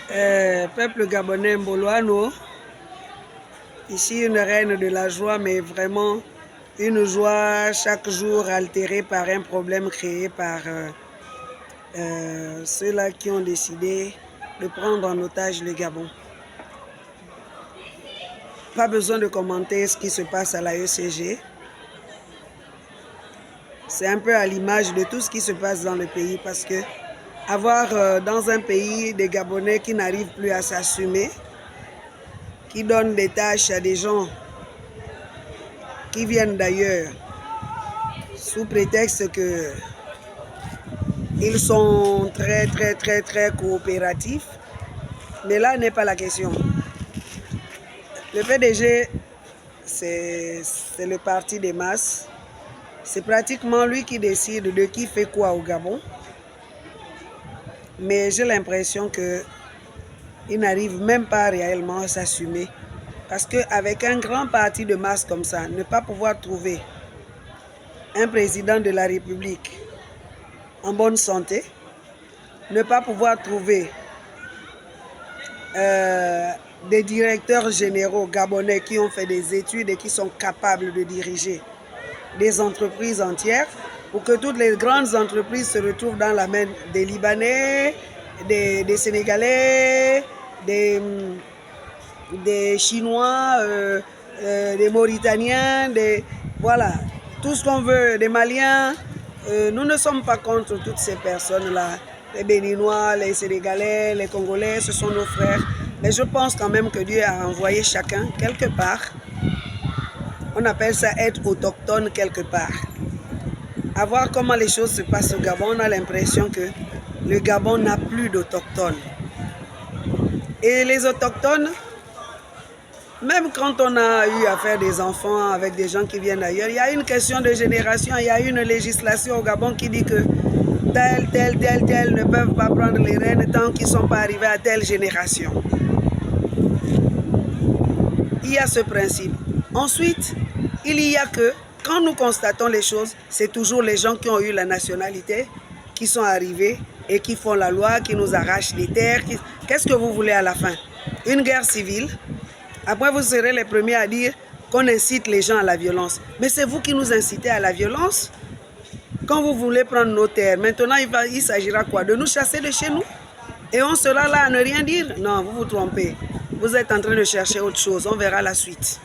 Peuple gabonais mboloano, ici une reine de la joie, mais vraiment une joie chaque jour altérée par un problème créé par ceux-là qui ont décidé de prendre en otage le Gabon. Pas besoin de commenter ce qui se passe à la ECG. C'est un peu à l'image de tout ce qui se passe dans le pays parce que avoir dans un pays des Gabonais qui n'arrivent plus à s'assumer, qui donnent des tâches à des gens qui viennent d'ailleurs sous prétexte que ils sont très coopératifs. Mais là n'est pas la question. Le PDG, c'est le parti des masses. C'est pratiquement lui qui décide de qui fait quoi au Gabon. Mais j'ai l'impression qu'il n'arrive même pas réellement à s'assumer. Parce qu'avec un grand parti de masse comme ça, ne pas pouvoir trouver un président de la République en bonne santé, ne pas pouvoir trouver des directeurs généraux gabonais qui ont fait des études et qui sont capables de diriger des entreprises entières, pour que toutes les grandes entreprises se retrouvent dans la main des Libanais, des Sénégalais, des Chinois, des Mauritaniens, voilà, tout ce qu'on veut, des Maliens. Nous ne sommes pas contre toutes ces personnes-là. Les Béninois, les Sénégalais, les Congolais, ce sont nos frères. Mais je pense quand même que Dieu a envoyé chacun quelque part. On appelle ça être autochtone quelque part. À voir comment les choses se passent au Gabon, on a l'impression que le Gabon n'a plus d'autochtones. Et les autochtones, même quand on a eu à faire des enfants avec des gens qui viennent d'ailleurs, il y a une question de génération, il y a une législation au Gabon qui dit que tel ne peuvent pas prendre les rênes tant qu'ils ne sont pas arrivés à telle génération. Il y a ce principe. Ensuite, il y a que, quand nous constatons les choses, c'est toujours les gens qui ont eu la nationalité qui sont arrivés et qui font la loi, qui nous arrachent les terres. Qu'est-ce que vous voulez à la fin? Une guerre civile? Après, vous serez les premiers à dire qu'on incite les gens à la violence. Mais c'est vous qui nous incitez à la violence? Quand vous voulez prendre nos terres, maintenant il s'agira quoi? De nous chasser de chez nous? Et on sera là à ne rien dire? Non, vous vous trompez. Vous êtes en train de chercher autre chose. On verra la suite.